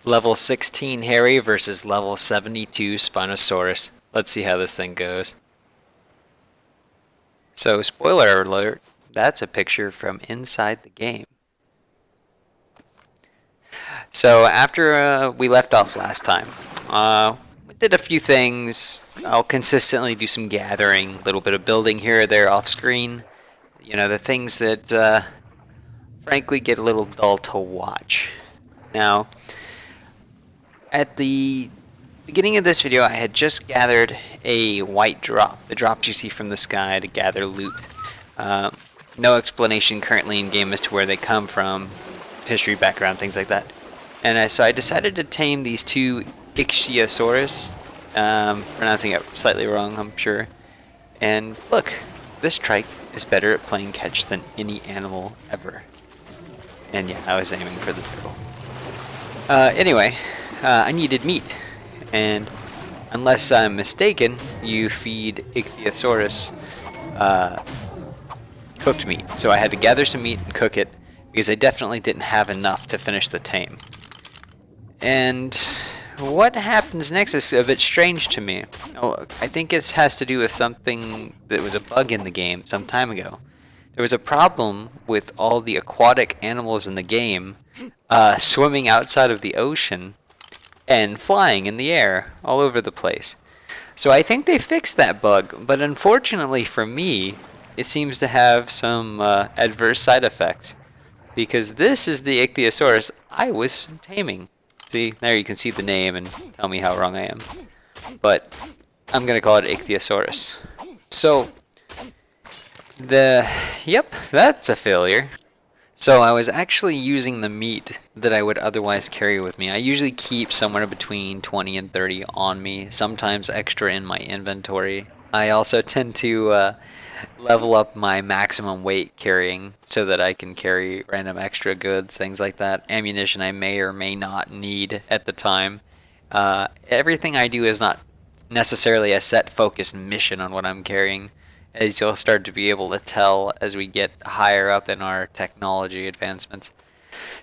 Level 16 Harry versus level 72 Spinosaurus. Let's see how this thing goes. So, spoiler alert, that's a picture from inside the game. So, after we left off last time, we did a few things. I'll consistently do some gathering, a little bit of building here or there off screen. You know, the things that frankly get a little dull to watch. Now, at the beginning of this video, I had just gathered a white drop, the drops you see from the sky to gather loot. No explanation currently in game as to where they come from, history, background, things like that. And so I decided to tame these two Xaelfas, pronouncing it slightly wrong, I'm sure. And look, this trike is better at playing catch than any animal ever. And yeah, I was aiming for the turtle. Anyway, I needed meat, and unless I'm mistaken, you feed Ichthyosaurus cooked meat. So I had to gather some meat and cook it, because I definitely didn't have enough to finish the tame. And what happens next is a bit strange to me. Oh, I think it has to do with something that was a bug in the game some time ago. There was a problem with all the aquatic animals in the game swimming outside of the ocean and flying in the air all over the place. So I think they fixed that bug, but unfortunately for me, it seems to have some adverse side effects. Because this is the Ichthyosaurus I was taming. See, there you can see the name and tell me how wrong I am. But I'm going to call it Ichthyosaurus. So, yep, that's a failure. So I was actually using the meat that I would otherwise carry with me. I usually keep somewhere between 20 and 30 on me, sometimes extra in my inventory. I also tend to level up my maximum weight carrying so that I can carry random extra goods, things like that. Ammunition I may or may not need at the time. Everything I do is not necessarily a set focused mission on what I'm carrying, as you'll start to be able to tell as we get higher up in our technology advancements.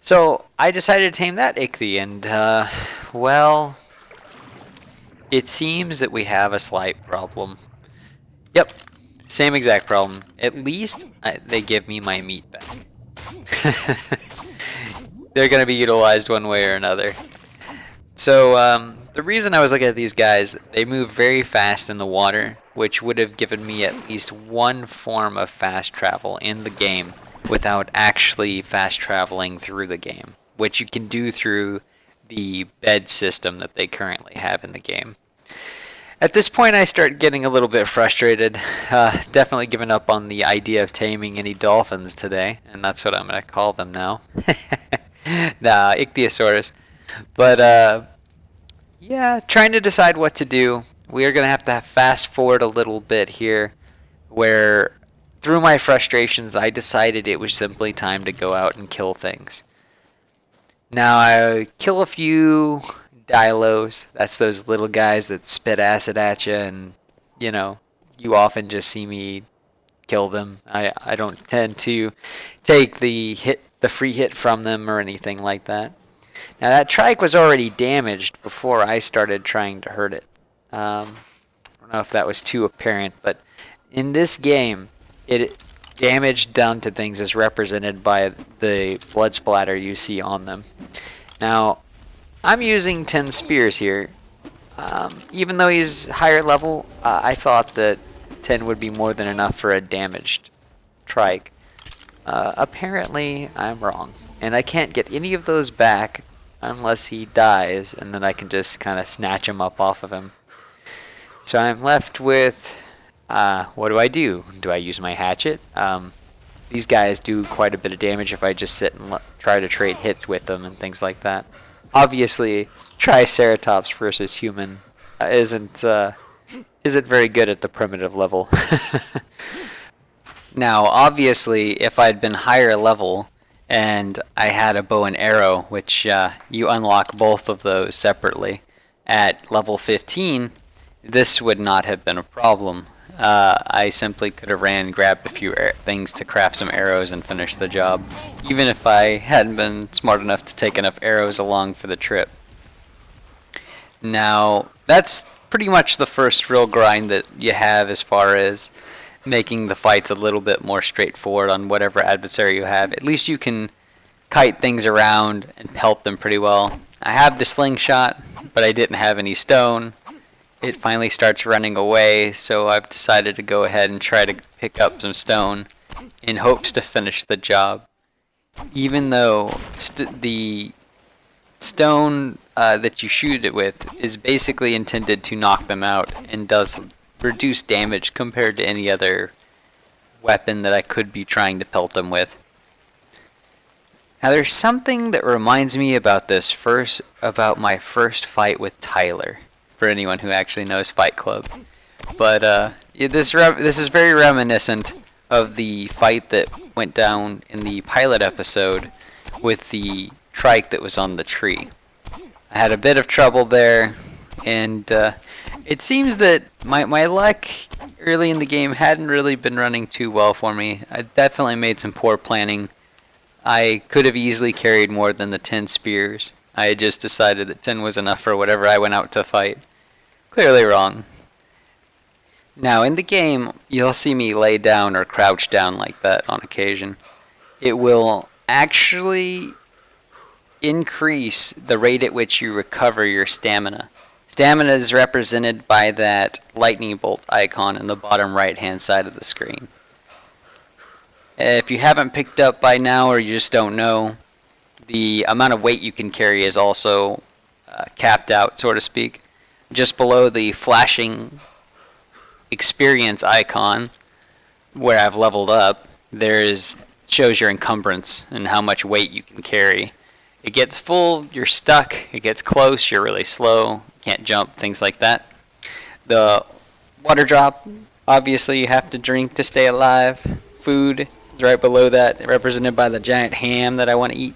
So I decided to tame that Ichthy, and well, it seems that we have a slight problem. Yep, same exact problem. At least they give me my meat back. They're going to be utilized one way or another. So the reason I was looking at these guys, they move very fast in the water, which would have given me at least one form of fast travel in the game without actually fast traveling through the game, which you can do through the bed system that they currently have in the game. At this point, I start getting a little bit frustrated. Definitely given up on the idea of taming any dolphins today, and that's what I'm going to call them now. Nah, Ichthyosaurus. But, yeah, trying to decide what to do. We are going to have fast forward a little bit here, where through my frustrations, I decided it was simply time to go out and kill things. Now, I kill a few Dilos. That's those little guys that spit acid at you, and you know, you often just see me kill them. I don't tend to take the free hit from them or anything like that. Now that trike was already damaged before I started trying to hurt it. I don't know if that was too apparent, but in this game, it damage done to things is represented by the blood splatter you see on them. Now, I'm using 10 spears here. Even though he's higher level, I thought that 10 would be more than enough for a damaged trike. Apparently, I'm wrong. And I can't get any of those back unless he dies, and then I can just kind of snatch him up off of him. So I'm left with, what do? Do I use my hatchet? These guys do quite a bit of damage if I just sit and try to trade hits with them and things like that. Obviously, Triceratops versus human isn't very good at the primitive level. Now, obviously, if I'd been higher level and I had a bow and arrow, which you unlock both of those separately at level 15, this would not have been a problem. I simply could have grabbed a few things to craft some arrows and finish the job, even if I hadn't been smart enough to take enough arrows along for the trip. Now, that's pretty much the first real grind that you have as far as making the fights a little bit more straightforward on whatever adversary you have. At least you can kite things around and pelt them pretty well. I have the slingshot, but I didn't have any stone. It finally starts running away, so I've decided to go ahead and try to pick up some stone in hopes to finish the job. Even though the stone that you shoot it with is basically intended to knock them out and does reduce damage compared to any other weapon that I could be trying to pelt them with. Now there's something that reminds me about my first fight with Tyler, for anyone who actually knows Fight Club. But this is very reminiscent of the fight that went down in the pilot episode with the trike that was on the tree. I had a bit of trouble there, and it seems that my luck early in the game hadn't really been running too well for me. I definitely made some poor planning. I could have easily carried more than the 10 spears. I had just decided that 10 was enough for whatever I went out to fight. Clearly wrong. Now in the game, you'll see me lay down or crouch down like that on occasion. It will actually increase the rate at which you recover your stamina. Stamina is represented by that lightning bolt icon in the bottom right hand side of the screen. If you haven't picked up by now or you just don't know, the amount of weight you can carry is also capped out, so to speak. Just below the flashing experience icon, where I've leveled up, shows your encumbrance and how much weight you can carry. It gets full, you're stuck. It gets close, you're really slow, can't jump, things like that. The water drop, obviously you have to drink to stay alive. Food is right below that, represented by the giant ham that I want to eat.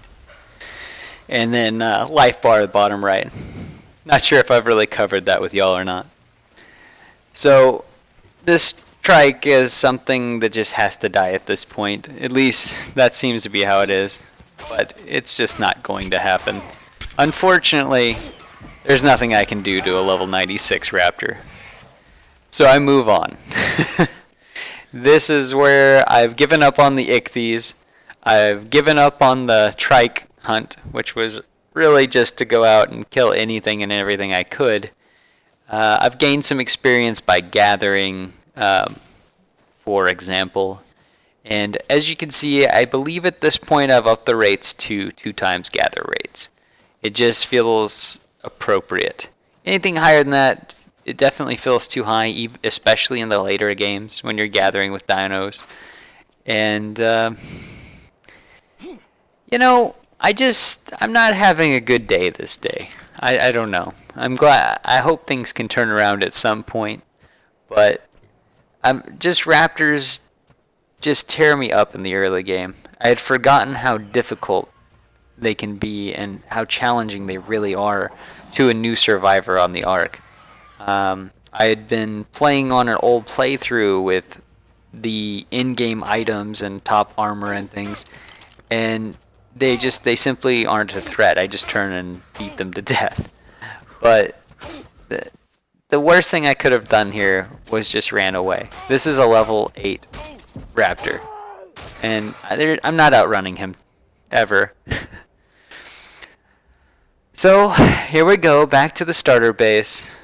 And then life bar at the bottom right. Not sure if I've really covered that with y'all or not. So this trike is something that just has to die at this point. At least that seems to be how it is. But it's just not going to happen. Unfortunately, there's nothing I can do to a level 96 raptor. So I move on. This is where I've given up on the ichthyes. I've given up on the trike hunt, which was really just to go out and kill anything and everything I could. I've gained some experience by gathering, for example. And as you can see, I believe at this point I've upped the rates to 2 times gather rates. It just feels appropriate. Anything higher than that, it definitely feels too high, especially in the later games when you're gathering with dinos. And, I'm not having a good day this day. I don't know. I hope things can turn around at some point. But raptors just tear me up in the early game. I had forgotten how difficult they can be and how challenging they really are to a new survivor on the Ark. I had been playing on an old playthrough with the in-game items and top armor and things, and they simply aren't a threat. I just turn and beat them to death. But the worst thing I could have done here was just ran away. This is a level 8 raptor, and I'm not outrunning him ever. So here we go, back to the starter base.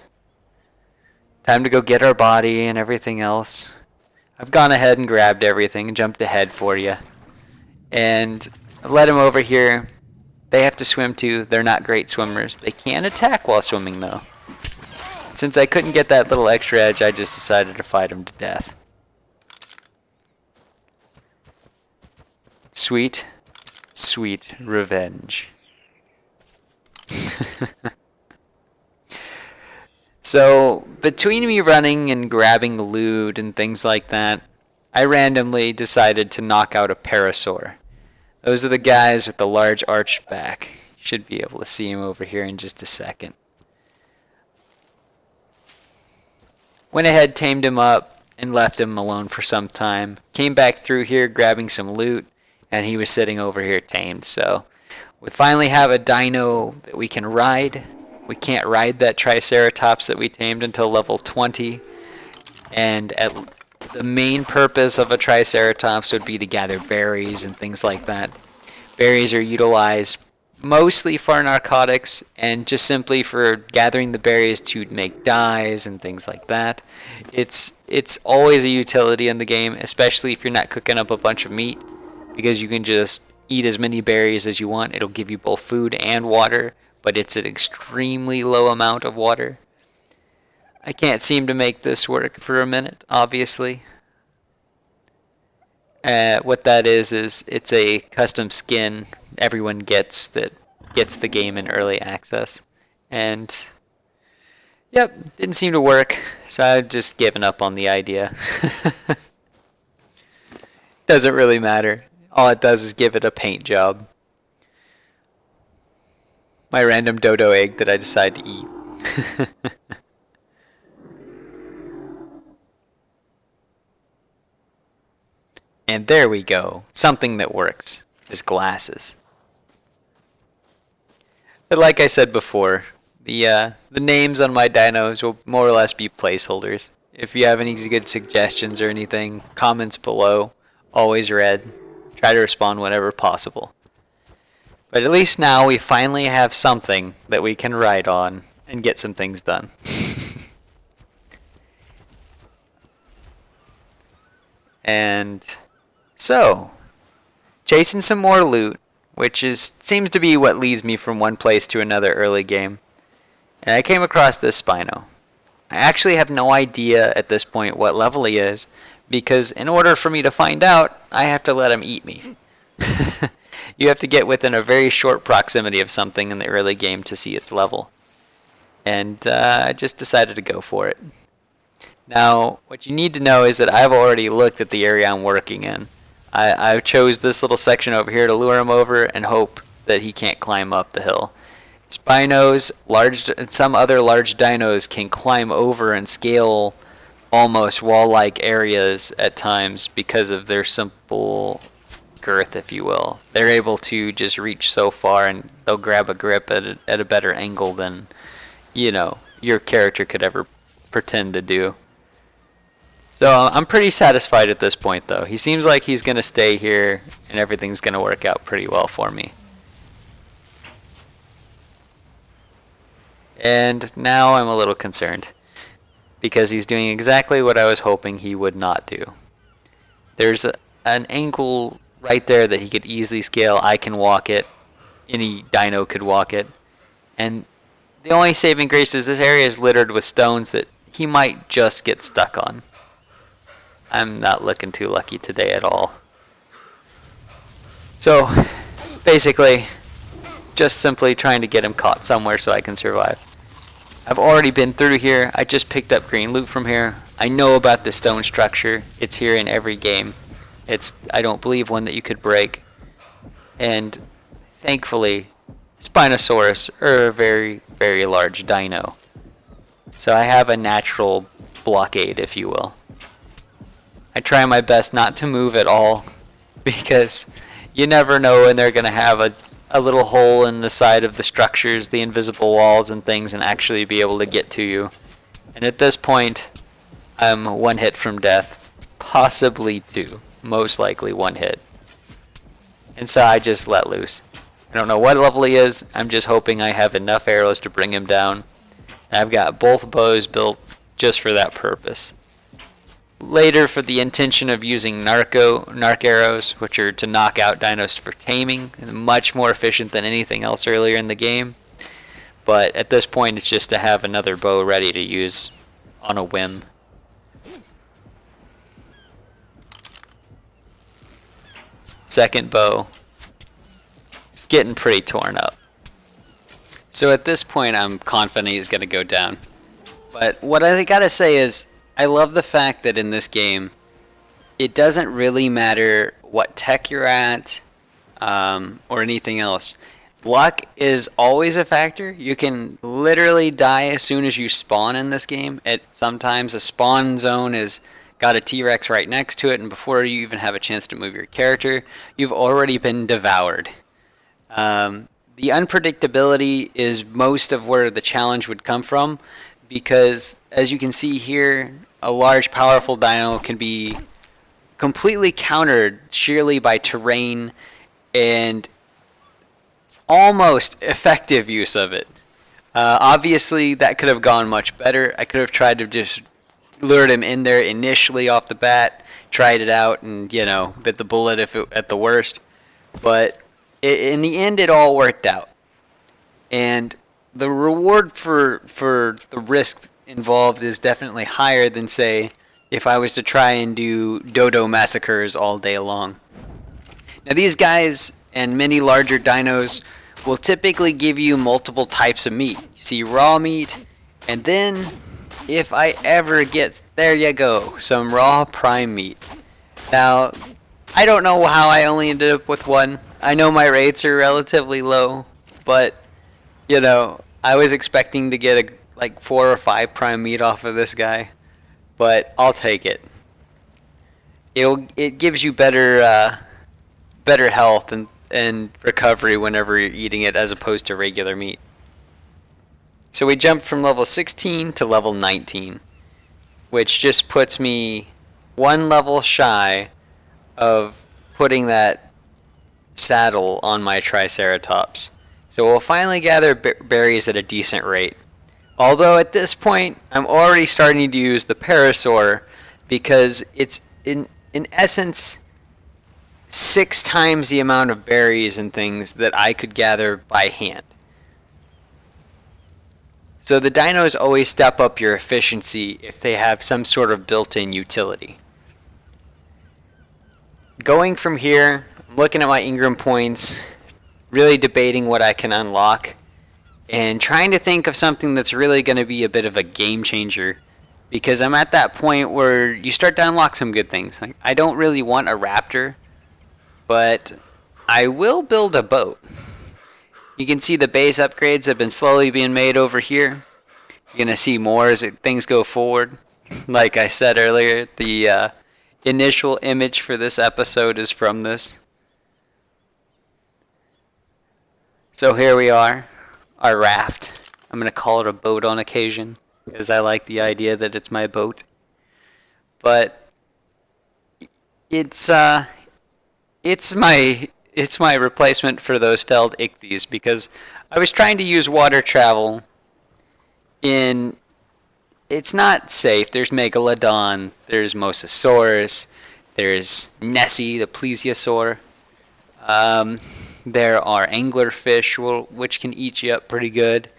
Time to go get our body and everything else. I've gone ahead and grabbed everything and jumped ahead for you, and I've led him over here. They have to swim too. They're not great swimmers. They can attack while swimming though. Since I couldn't get that little extra edge, I just decided to fight him to death. Sweet, sweet revenge. So, between me running and grabbing loot and things like that, I randomly decided to knock out a parasaur. Those are the guys with the large arched back. You should be able to see him over here in just a second. Went ahead, tamed him up, and left him alone for some time. Came back through here grabbing some loot, and he was sitting over here tamed. So we finally have a dino that we can ride, We can't ride that Triceratops that we tamed until level 20. And the main purpose of a Triceratops would be to gather berries and things like that. Berries are utilized mostly for narcotics and just simply for gathering the berries to make dyes and things like that. It's always a utility in the game, especially if you're not cooking up a bunch of meat, because you can just eat as many berries as you want. It'll give you both food and water, but it's an extremely low amount of water. I can't seem to make this work for a minute, obviously. What that is it's a custom skin everyone gets that gets the game in early access. And, yep, didn't seem to work, so I've just given up on the idea. Doesn't really matter. All it does is give it a paint job. My random dodo egg that I decide to eat. And there we go. Something that works is glasses. But like I said before, the names on my dinos will more or less be placeholders. If you have any good suggestions or anything, comments below. Always read. Try to respond whenever possible. But at least now we finally have something that we can ride on and get some things done. And so, chasing some more loot, which seems to be what leads me from one place to another early game. And I came across this Spino. I actually have no idea at this point what level he is, because in order for me to find out, I have to let him eat me. You have to get within a very short proximity of something in the early game to see its level. And I just decided to go for it. Now, what you need to know is that I've already looked at the area I'm working in. I chose this little section over here to lure him over and hope that he can't climb up the hill. Spinos, some other large dinos can climb over and scale almost wall-like areas at times because of their simple girth, if you will. They're able to just reach so far and they'll grab a grip at a better angle than, your character could ever pretend to do. So I'm pretty satisfied at this point, though. He seems like he's going to stay here, and everything's going to work out pretty well for me. And now I'm a little concerned, because he's doing exactly what I was hoping he would not do. There's an angle right there that he could easily scale. I can walk it. Any dino could walk it. And the only saving grace is this area is littered with stones that he might just get stuck on. I'm not looking too lucky today at all. So, basically, just simply trying to get him caught somewhere so I can survive. I've already been through here. I just picked up green loot from here. I know about the stone structure. It's here in every game. It's, I don't believe, one that you could break. And, thankfully, Spinosaurus are a very, very large dino. So I have a natural blockade, if you will. I try my best not to move at all, because you never know when they're going to have a little hole in the side of the structures, the invisible walls and things, and actually be able to get to you. And at this point, I'm one hit from death, possibly two, most likely one hit. And so I just let loose. I don't know what level he is, I'm just hoping I have enough arrows to bring him down. And I've got both bows built just for that purpose. Later, for the intention of using narc arrows, which are to knock out dinos for taming, and much more efficient than anything else earlier in the game. But at this point, it's just to have another bow ready to use on a whim. Second bow. It's getting pretty torn up. So at this point, I'm confident he's going to go down. But what I gotta say is, I love the fact that in this game, it doesn't really matter what tech you're at or anything else. Luck is always a factor. You can literally die as soon as you spawn in this game. Sometimes a spawn zone is got a T-Rex right next to it, and before you even have a chance to move your character, you've already been devoured. The The unpredictability is most of where the challenge would come from, because as you can see here, a large powerful dino can be completely countered sheerly by terrain and almost effective use of it. Obviously, that could have gone much better. I could have tried to just lured him in there initially off the bat, tried it out, and bit the bullet at the worst. But in the end, it all worked out, and the reward for the risk involved is definitely higher than, say, if I was to try and do dodo massacres all day long. Now, these guys and many larger dinos will typically give you multiple types of meat. You see raw meat, and then if I ever get, there you go, some raw prime meat. Now, I don't know how I only ended up with one. I know my rates are relatively low, but, I was expecting to get like 4 or 5 prime meat off of this guy, but I'll take it. It gives you better health and recovery whenever you're eating it as opposed to regular meat. So we jumped from level 16 to level 19, which just puts me one level shy of putting that saddle on my Triceratops. So we'll finally gather berries at a decent rate. Although at this point, I'm already starting to use the Parasaur because it's in essence 6 times the amount of berries and things that I could gather by hand. So the dinos always step up your efficiency if they have some sort of built-in utility. Going from here, I'm looking at my Ingram points, really debating what I can unlock, and trying to think of something that's really going to be a bit of a game changer, because I'm at that point where you start to unlock some good things. Like, I don't really want a raptor, but I will build a boat. You can see the base upgrades have been slowly being made over here. You're going to see more as things go forward. Like I said earlier, the initial image for this episode is from this. So here we are, our raft. I'm going to call it a boat on occasion, because I like the idea that it's my boat. But it's my replacement for those felled ichthyes, because I was trying to use water travel in... It's not safe. There's Megalodon, there's Mosasaurus, there's Nessie, the plesiosaur. There are anglerfish, which can eat you up pretty good.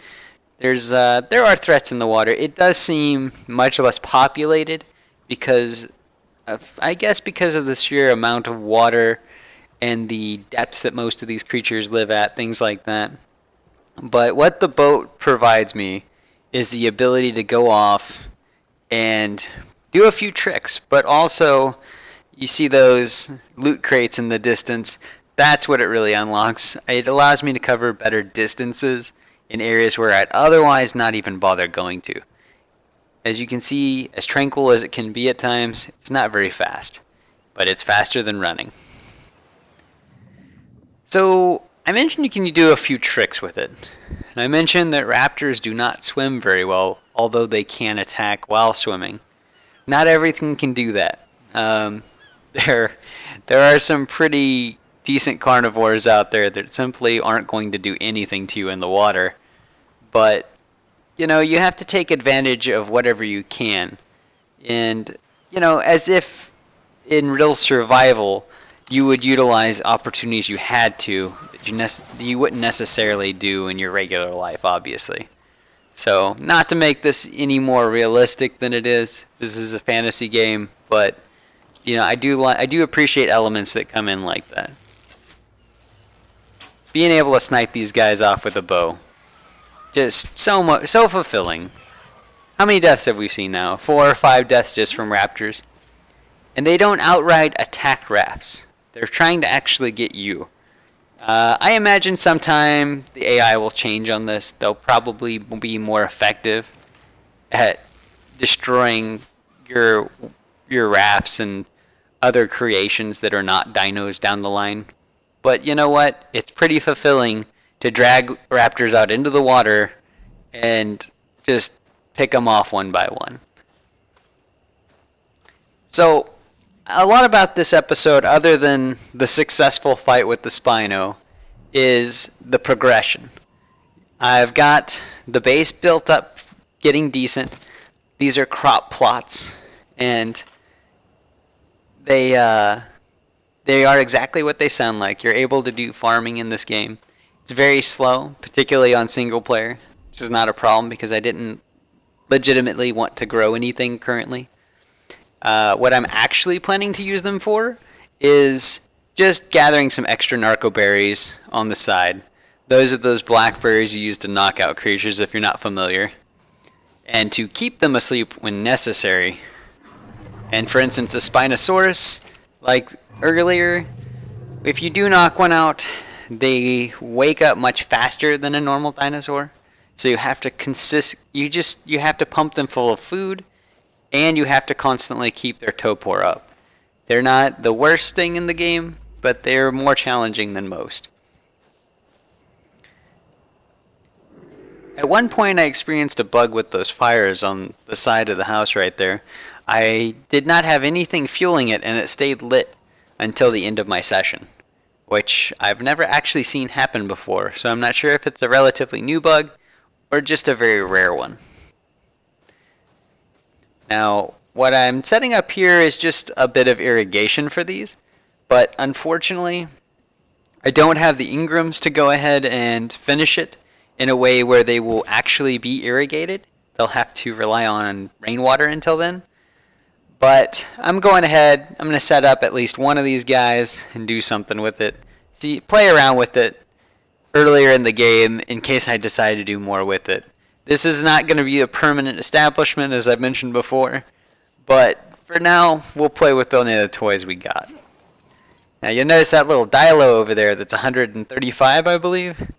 There are threats in the water. It does seem much less populated because of the sheer amount of water and the depths that most of these creatures live at, things like that. But what the boat provides me is the ability to go off and do a few tricks, but also you see those loot crates in the distance. That's what it really unlocks. It allows me to cover better distances in areas where I'd otherwise not even bother going to. As you can see, as tranquil as it can be at times, it's not very fast, but it's faster than running. So I mentioned you can do a few tricks with it. And I mentioned that raptors do not swim very well, although they can attack while swimming. Not everything can do that. There are some pretty decent carnivores out there that simply aren't going to do anything to you in the water. But, you have to take advantage of whatever you can. And, as if in real survival, you would utilize opportunities you had to that you wouldn't necessarily do in your regular life, obviously. So, not to make this any more realistic than it is. This is a fantasy game, but I do appreciate elements that come in like that. Being able to snipe these guys off with a bow, just so fulfilling. How many deaths have we seen now? 4 or 5 deaths just from raptors. And they don't outright attack rafts. They're trying to actually get you. I imagine sometime the AI will change on this. They'll probably be more effective at destroying your rafts and other creations that are not dinos down the line. But you know what? It's pretty fulfilling to drag raptors out into the water and just pick them off one by one. So, a lot about this episode, other than the successful fight with the Spino, is the progression. I've got the base built up, getting decent. These are crop plots, and they are exactly what they sound like. You're able to do farming in this game. It's very slow, particularly on single player, which is not a problem because I didn't legitimately want to grow anything currently. What I'm actually planning to use them for is just gathering some extra narco berries on the side. Those are those blackberries you use to knock out creatures if you're not familiar, and to keep them asleep when necessary. And for instance, a Spinosaurus, like earlier, if you do knock one out, they wake up much faster than a normal dinosaur. So you have to you have to pump them full of food, and you have to constantly keep their torpor up. They're not the worst thing in the game, but they're more challenging than most. At one point I experienced a bug with those fires on the side of the house right there. I did not have anything fueling it, and it stayed lit until the end of my session, which I've never actually seen happen before, so I'm not sure if it's a relatively new bug or just a very rare one. Now, what I'm setting up here is just a bit of irrigation for these, but unfortunately, I don't have the Ingrams to go ahead and finish it in a way where they will actually be irrigated. They'll have to rely on rainwater until then. But I'm going ahead, I'm going to set up at least one of these guys and do something with it. Play around with it earlier in the game in case I decide to do more with it. This is not going to be a permanent establishment, as I've mentioned before, but for now, we'll play with only the toys we got. Now you'll notice that little Dilo over there that's 135, I believe.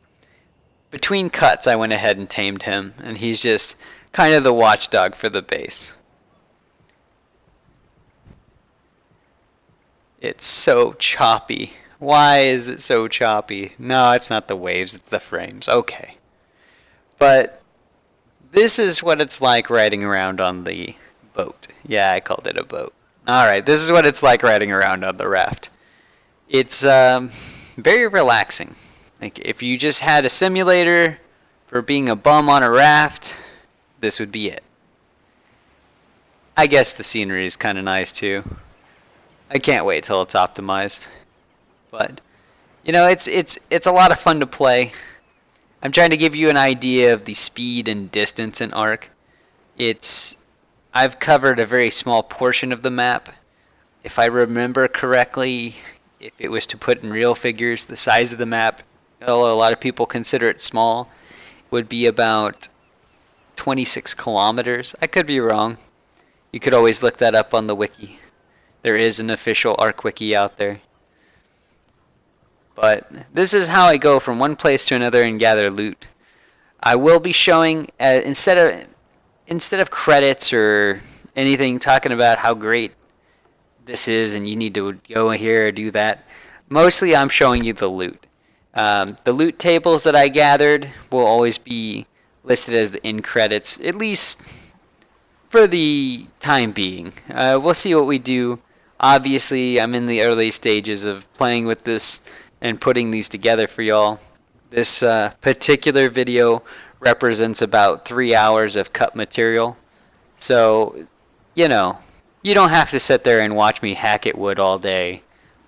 Between cuts, I went ahead and tamed him, and he's just kind of the watchdog for the base. It's so choppy. Why is it so choppy? No, it's not the waves, it's the frames. Okay. But this is what it's like riding around on the boat. Yeah, I called it a boat. Alright, this is what it's like riding around on the raft. It's very relaxing. Like, if you just had a simulator for being a bum on a raft, this would be it. I guess the scenery is kind of nice too. I can't wait till it's optimized. But, you know, it's a lot of fun to play. I'm trying to give you an idea of the speed and distance in Ark. I've covered a very small portion of the map. If I remember correctly, if it was to put in real figures, the size of the map, although a lot of people consider it small, would be about 26 kilometers. I could be wrong. You could always look that up on the wiki. There is an official Ark wiki out there. But this is how I go from one place to another and gather loot. I will be showing, instead of credits or anything talking about how great this is and you need to go here or do that, mostly I'm showing you the loot. The loot tables that I gathered will always be listed as the end credits, at least for the time being. We'll see what we do. Obviously, I'm in the early stages of playing with this and putting these together for y'all. This particular video represents about 3 hours of cut material. So, you know, you don't have to sit there and watch me hack at wood all day,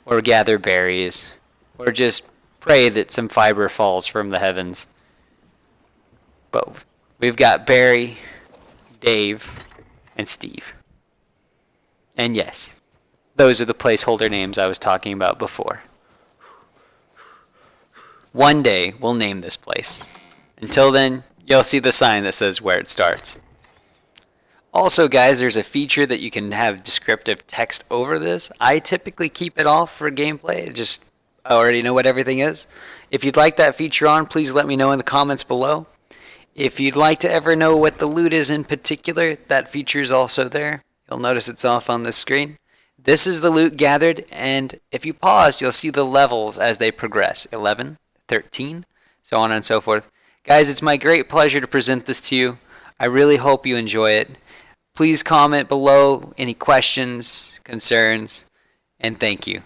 or gather berries, or just pray that some fiber falls from the heavens. But we've got Barry, Dave, and Steve. And yes, those are the placeholder names I was talking about before. One day, we'll name this place. Until then, you'll see the sign that says where it starts. Also, guys, there's a feature that you can have descriptive text over this. I typically keep it off for gameplay. I already know what everything is. If you'd like that feature on, please let me know in the comments below. If you'd like to ever know what the loot is in particular, that feature is also there. You'll notice it's off on this screen. This is the loot gathered, and if you pause, you'll see the levels as they progress. 11, 13, so on and so forth. Guys, it's my great pleasure to present this to you. I really hope you enjoy it. Please comment below any questions, concerns, and thank you.